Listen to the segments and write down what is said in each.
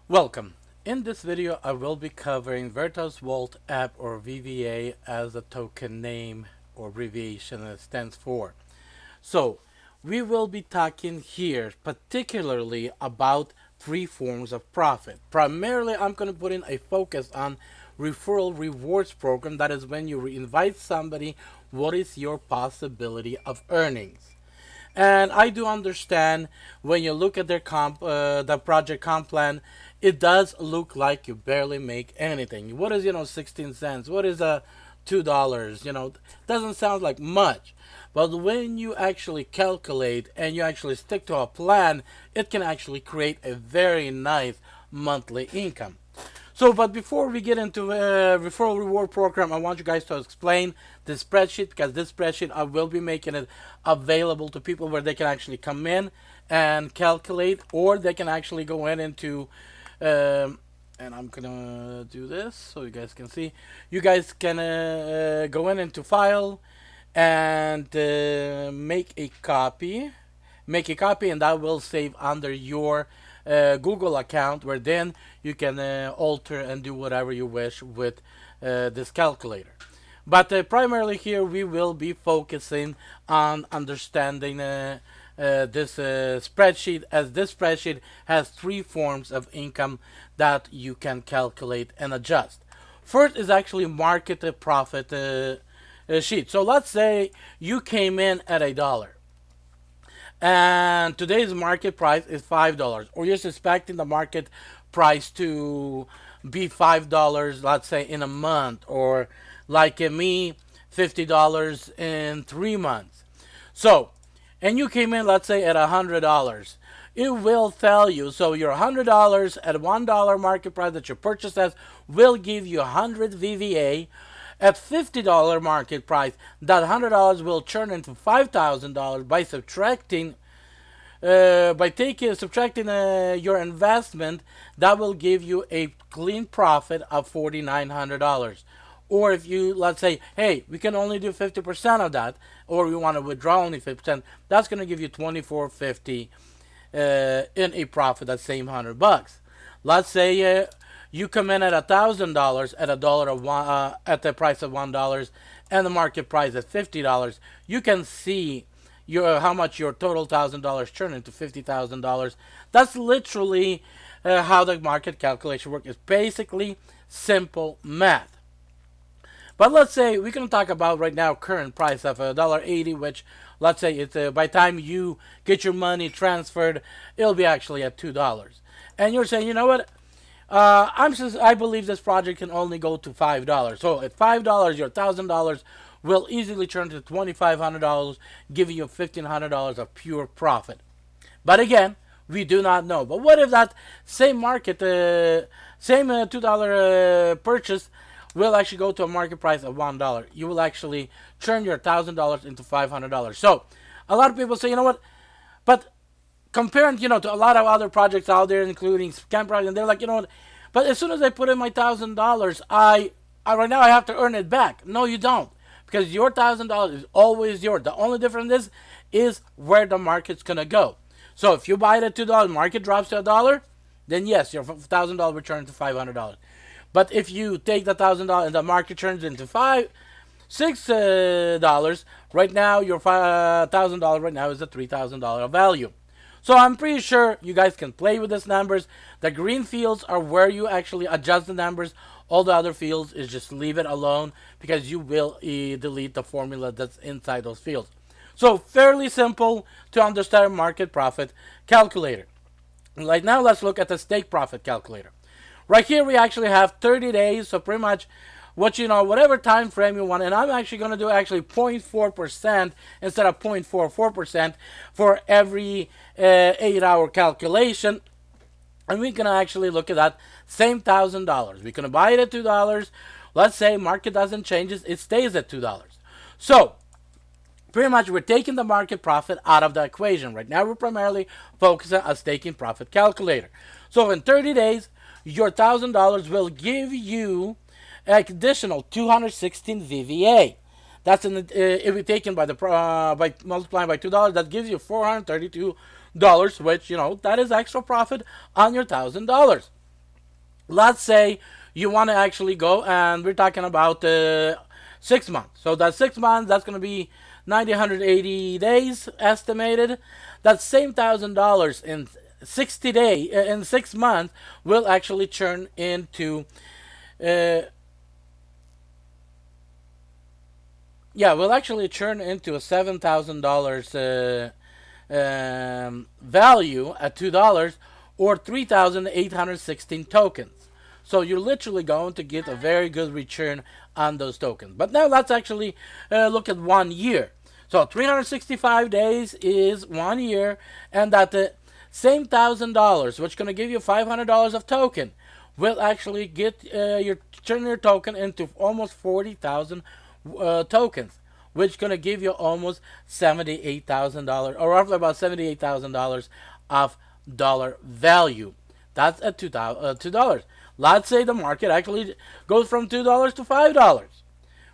Welcome. In this video, I will be covering Veritas Vault App, or VVA, as the token name or abbreviation it stands for. So, we will be talking here particularly about three forms of profit. Primarily, I'm going to put in a focus on referral rewards program. That is when you invite somebody, what is your possibility of earnings? And I do understand when you look at their the project comp plan, it does look like you barely make anything. What is 16 cents? What is $2? Doesn't sound like much, but when you actually calculate and you actually stick to a plan, it can actually create a very nice monthly income. So, but before we get into referral reward program, I want you guys to explain the spreadsheet, because this spreadsheet I will be making it available to people where they can actually come in and calculate, or they can actually go in into, and I'm gonna do this so you guys can see. You guys can go in into file and make a copy, and that will save under your Google account, where then you can alter and do whatever you wish with this calculator. But primarily here we will be focusing on understanding this spreadsheet, as this spreadsheet has three forms of income that you can calculate and adjust. First is actually market profit sheet. So let's say you came in at $1 and today's market price is $5, or you're expecting the market price to be $5, let's say in a month, or like me, $50 in 3 months. So, and you came in, let's say, at $100. It will tell you, so your $100 at $1 market price that you purchased as will give you 100 VVA. At $50 market price, that $100 will turn into $5,000 by subtracting your investment. That will give you a clean profit of $4,900. Or if you, let's say, hey, we can only do 50% of that, or we want to withdraw only 50%, that's going to give you $2,450 in a profit, that same $100. Let's say you come in at $1,000 at a dollar of one, at the price of $1, and the market price at $50. You can see how much your total $1,000 turn into $50,000. That's literally how the market calculation works. It's basically simple math. But let's say we can talk about right now current price of $1.80, which let's say it's by the time you get your money transferred, it'll be actually at $2. And you're saying, you know what? I believe this project can only go to $5. So at $5, your $1,000 will easily turn to $2,500, giving you $1,500 of pure profit. But again, we do not know. But what if that same market, same $2 purchase will actually go to a market price of $1? You will actually turn your $1,000 into $500. So a lot of people say, you know what? But comparing, to a lot of other projects out there, including scam projects, and they're like, you know what? But as soon as I put in my $1,000, I right now I have to earn it back. No, you don't, because your $1,000 is always yours. The only difference is where the market's gonna go. So if you buy it at $2, market drops to $1, then yes, your $1,000 returns to $500. But if you take the $1,000 and the market turns into $6, right now your $1,000 right now is a $3,000 value. So I'm pretty sure you guys can play with these numbers. The green fields are where you actually adjust the numbers. All the other fields is just leave it alone, because you will delete the formula that's inside those fields. So fairly simple to understand market profit calculator. Right now, let's look at the stake profit calculator. Right here, we actually have 30 days. So pretty much whatever time frame you want. And I'm actually going to do 0.4% instead of 0.44% for every 8-hour calculation. And we're going to actually look at that same $1,000. We're going to buy it at $2. Let's say market doesn't change, it stays at $2. So pretty much we're taking the market profit out of the equation. Right now we're primarily focusing on staking profit calculator. So in 30 days, your $1,000 will give you an additional 216 VVA. That's if we taken by by multiplying by $2, that gives you $432, which that is extra profit on your $1,000. Let's say you want to actually go, and we're talking about 6 months. So that 6 months, that's going to be 980 days estimated. That same $1,000 in 60 days in 6 months will actually turn into uh, yeah, will actually turn into a $7,000 value at $2 or 3,816 tokens. So you're literally going to get a very good return on those tokens. But now let's actually look at 1 year. So 365 days is 1 year, and that the same $1,000, which is going to give you $500 of token, will actually get your turn your token into almost 40,000 tokens, which is going to give you almost $78,000, or roughly about $78,000 of dollar value. That's at $2. Let's say the market actually goes from $2 to $5.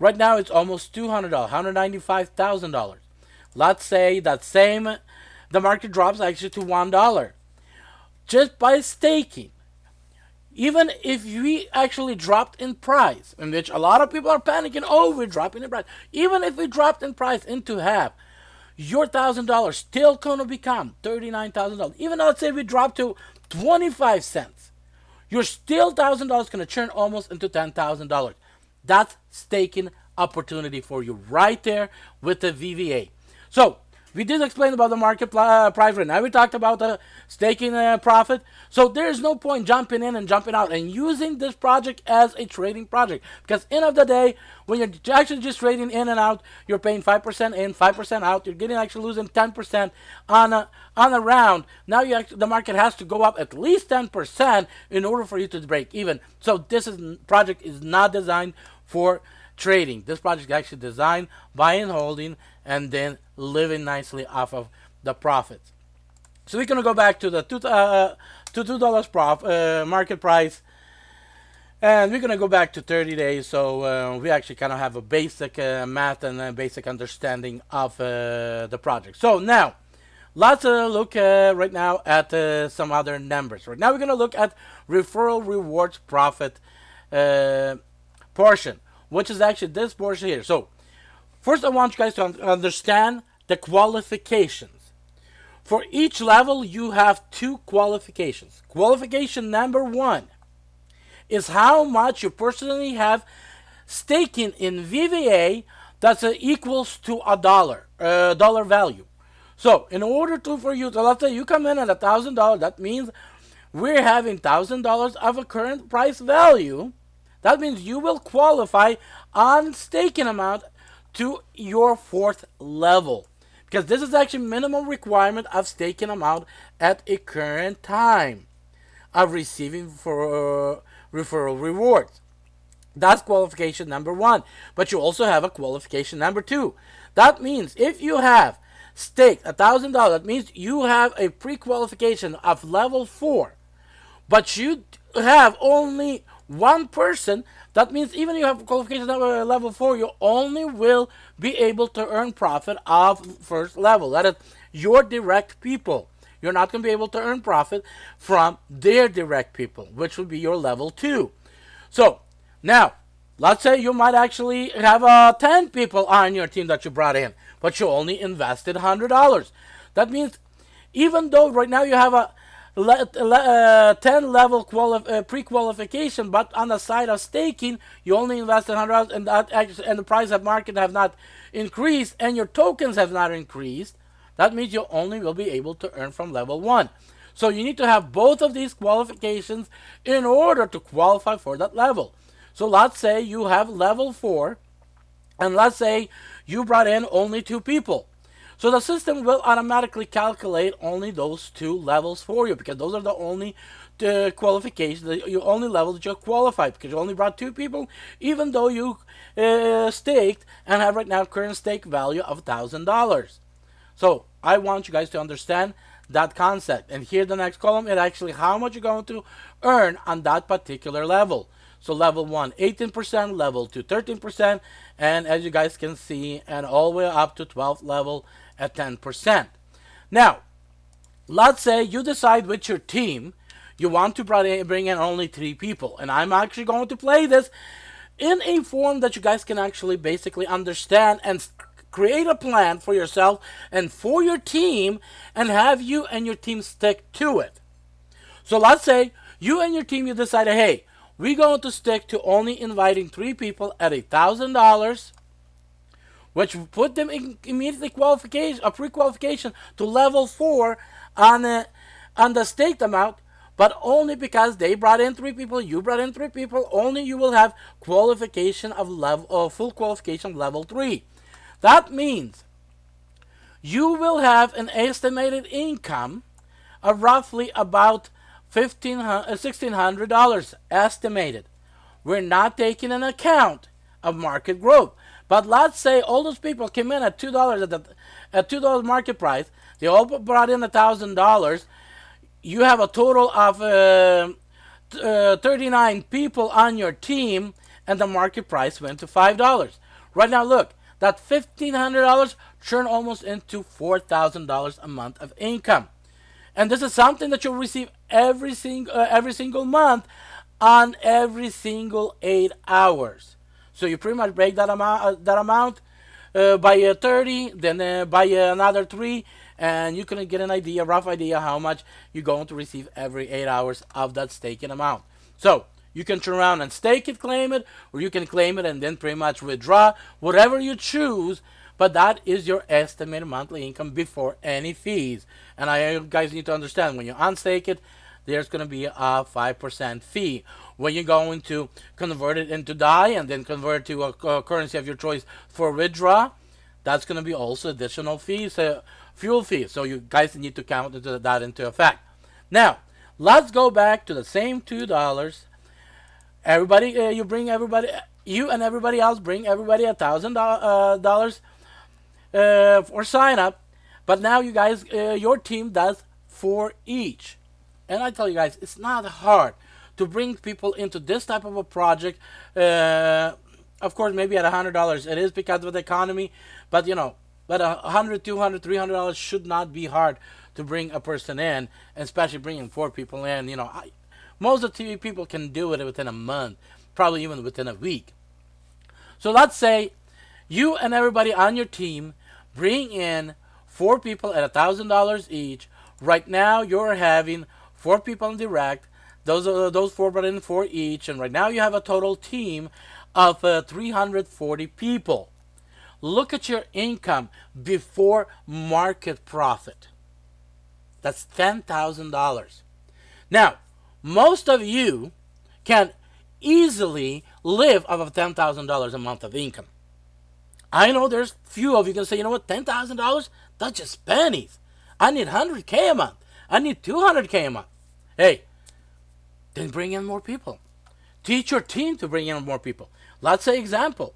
Right now it's almost $200, $195,000. Let's say that same the market drops actually to $1 just by staking. Even if we actually dropped in price, in which a lot of people are panicking, oh, we're dropping in price. Even if we dropped in price into half, your $1,000 still gonna become $39,000. Even though let's say we drop to 25 cents, your still $1,000 gonna turn almost into $10,000. That's staking opportunity for you right there with the VVA. So we did explain about the market price right now. We talked about the staking profit. So there is no point jumping in and jumping out and using this project as a trading project, because end of the day, when you're actually just trading in and out, you're paying 5% in, 5% out. You're getting actually losing 10% on a round. Now the market has to go up at least 10% in order for you to break even. So this project is not designed for trading. This project is actually designed buying and holding and then living nicely off of the profits. So we're gonna go back to the $2 market price, and we're gonna go back to 30 days. So we actually kind of have a basic math and a basic understanding of the project. So now let's look right now at some other numbers. Right now we're gonna look at referral rewards profit portion, which is actually this portion here. So first I want you guys to understand the qualifications. For each level you have two qualifications. Qualification number one is how much you personally have staking in VVA that's equals to a dollar value. So in order to for you to, let's say you come in at $1,000, that means we're having $1,000 of a current price value. That means you will qualify on staking amount to your fourth level, because this is actually minimum requirement of staking amount at a current time of receiving for referral rewards. That's qualification number one. But you also have a qualification number two. That means if you have staked $1,000, that means you have a pre-qualification of level 4, but you have only one person. That means even if you have qualification level 4, you only will be able to earn profit of first level. That is your direct people. You're not going to be able to earn profit from their direct people, which would be your level 2. So now, let's say you might actually have 10 people on your team that you brought in, but you only invested $100. That means even though right now you have a 10 level pre-qualification, but on the side of staking you only invested $100, and the price of market have not increased and your tokens have not increased. That means you only will be able to earn from level 1. So you need to have both of these qualifications in order to qualify for that level. So let's say you have level 4, and let's say you brought in only 2 people. So the system will automatically calculate only those 2 levels for you, because those are the only qualifications, the only level that you're qualified, because you only brought 2 people, even though you staked and have right now current stake value of $1,000. So I want you guys to understand that concept. And here the next column is actually how much you're going to earn on that particular level. So level 1, 18%, level 2, 13%, and as you guys can see, and all the way up to 12th level at 10%. Now, let's say you decide with your team, you want to bring in only 3 people. And I'm actually going to play this in a form that you guys can actually basically understand and create a plan for yourself and for your team, and have you and your team stick to it. So let's say you and your team, you decided, hey, we're going to stick to only inviting 3 people at $1,000, which will put them in immediately qualification, a pre-qualification to level 4 on the staked amount. But only because they brought in 3 people, you brought in 3 people, only you will have qualification of full qualification of level 3. That means you will have an estimated income of roughly about $1,600 estimated. We're not taking into account of market growth. But let's say all those people came in at $2 at $2 market price. They all brought in $1,000. You have a total of 39 people on your team, and the market price went to $5. Right now, look, that $1,500 turned almost into $4,000 a month of income. And this is something that you'll receive every single month on every single 8 hours. So you pretty much break that amount by 30, then by another 3, and you can get an idea, rough idea, how much you're going to receive every 8 hours of that staking amount. So you can turn around and stake it, claim it, or you can claim it and then pretty much withdraw, whatever you choose. But that is your estimated monthly income before any fees. And you guys need to understand, when you unstake it, there's going to be a 5% fee. When you're going to convert it into DAI and then convert it to a currency of your choice for withdraw, that's going to be also additional fees, fuel fees. So you guys need to count that into effect. Now, let's go back to the same $2. Everybody, you and everybody else bring everybody $1,000 for sign up. But now you guys, your team does 4 each. And I tell you guys, it's not hard to bring people into this type of a project. Of course, maybe at $100 it is because of the economy, but but $100, $200, $300 should not be hard to bring a person in, especially bringing 4 people in. Most of the TV people can do it within a month, probably even within a week. So let's say you and everybody on your team bring in 4 people at $1,000 each. Right now you're having 4 people in direct. Those 4 brought in 4 each, and right now you have a total team of 340 people. Look at your income before market profit. That's $10,000. Now, most of you can easily live off of $10,000 a month of income. I know there's few of you can say, you know what, $10,000? That's just pennies. I need 100K a month. I need 200K a month. Hey, then bring in more people. Teach your team to bring in more people. Let's say example.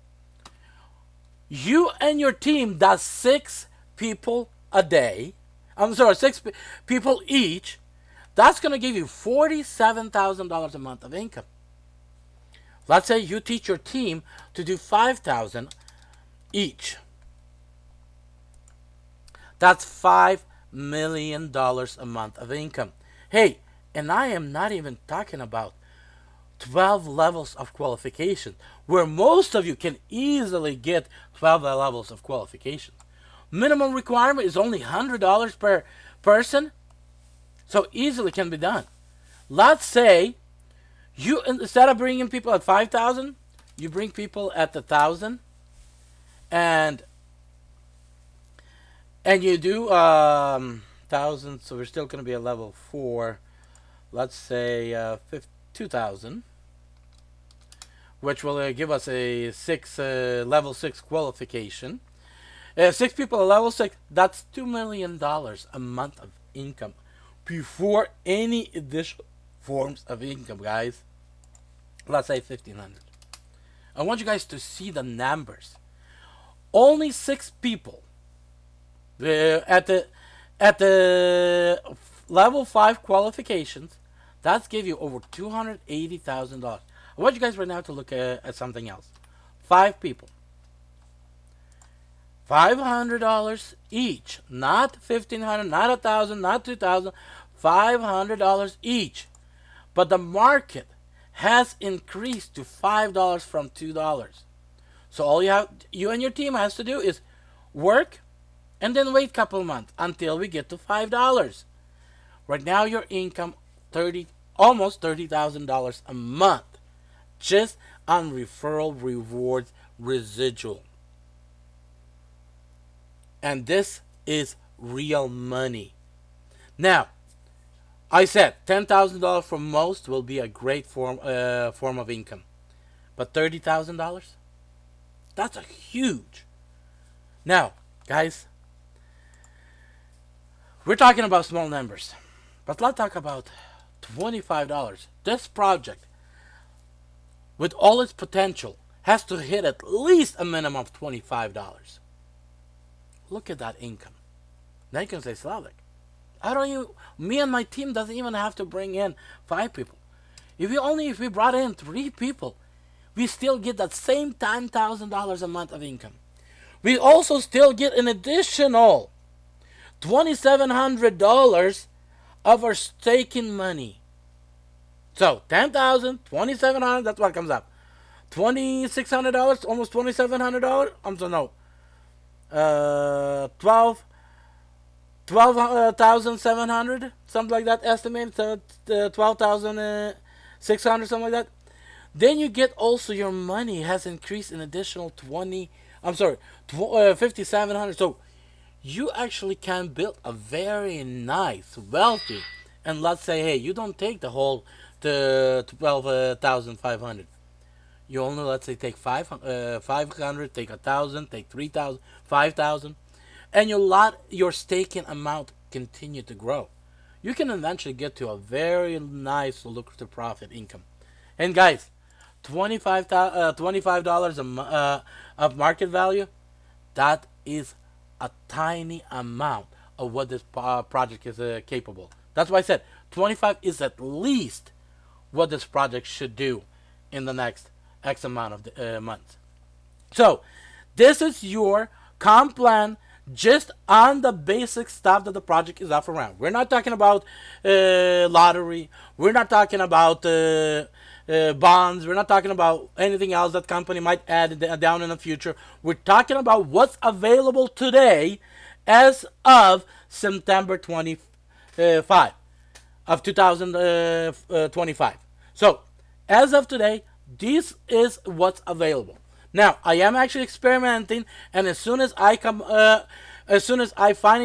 You and your team does 6 people a day. 6 people each. That's going to give you $47,000 a month of income. Let's say you teach your team to do 5,000 each. That's $5 million a month of income. Hey, and I am not even talking about 12 levels of qualification, where most of you can easily get 12 levels of qualification. Minimum requirement is only $100 per person, so easily can be done. Let's say you, instead of bringing people at 5,000, you bring people at 1,000, and you do 1,000, so we're still going to be at level 4. Let's say 2,000, which will give us a level 6 qualification. 6 people at level 6, that's $2 million a month of income before any additional forms of income, guys. Let's say 1,500. I want you guys to see the numbers. Only 6 people at the level 5 qualifications, that's give you over $280,000. I want you guys right now to look at something else. 5 people, $500 each, not $1,500, not $1,000, not $2,000, $500 each. But the market has increased to $5 from $2. So all you and your team has to do is work and then wait a couple months until we get to $5. Right now your income 30 almost $30,000 a month just on referral rewards residual. And this is real money. Now, I said $10,000 for most will be a great form of income. But $30,000? That's a huge. Now, guys, we're talking about small numbers. But let's talk about $25. This project, with all its potential, has to hit at least a minimum of $25. Look at that income. Now you can say, Slavic, I don't even, me and my team doesn't even have to bring in 5 people. If we brought in 3 people, we still get that same $10,000 a month of income. We also still get an additional $2,700 of our staking money. So 10,000, 2,700, that's what comes up. $2,600, almost $2,700. I'm sorry, no. 12,700, something like that. Estimate 12,600, something like that. Then you get also your money has increased an additional 20. I'm sorry, 5,700. So you actually can build a very nice, wealthy, and let's say, hey, you don't take the whole to 12,500. You only, let's say, take 500, take 1,000, take 3,000, 5,000, and your staking amount continue to grow. You can eventually get to a very nice lucrative profit income. And guys, $25 of market value, that is a tiny amount of what this project is capable. That's why I said 25 is at least what this project should do in the next X amount of months. So this is your comp plan just on the basic stuff that the project is offering around. We're not talking about lottery. We're not talking about bonds. We're not talking about anything else that company might add down in the future. We're talking about what's available today as of September 25 of 2025. So as of today, this is what's available. Now, I am actually experimenting, and as soon as I find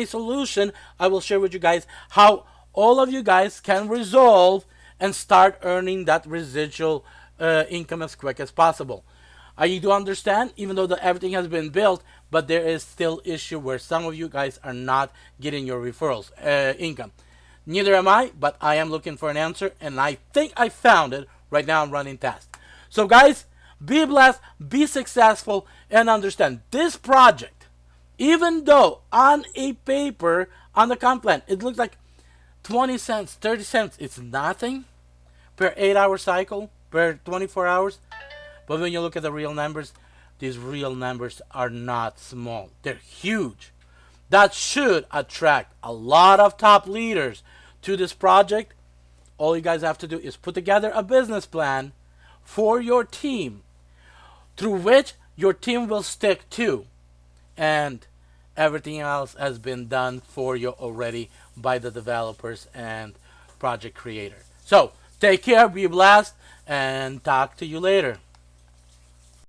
a solution, I will share with you guys how all of you guys can resolve and start earning that residual income as quick as possible. I do understand, even though everything has been built, but there is still issue where some of you guys are not getting your referrals income. Neither am I, but I am looking for an answer, and I think I found it. Right now I'm running tests. So guys, be blessed, be successful, and understand this project, even though on a paper, on the comp plan, it looks like 20 cents, 30 cents, it's nothing per 8-hour cycle, per 24 hours. But when you look at the real numbers, these real numbers are not small. They're huge. That should attract a lot of top leaders to this project. All you guys have to do is put together a business plan for your team, through which your team will stick to, and everything else has been done for you already by the developers and project creator. So take care, be blessed, and talk to you later.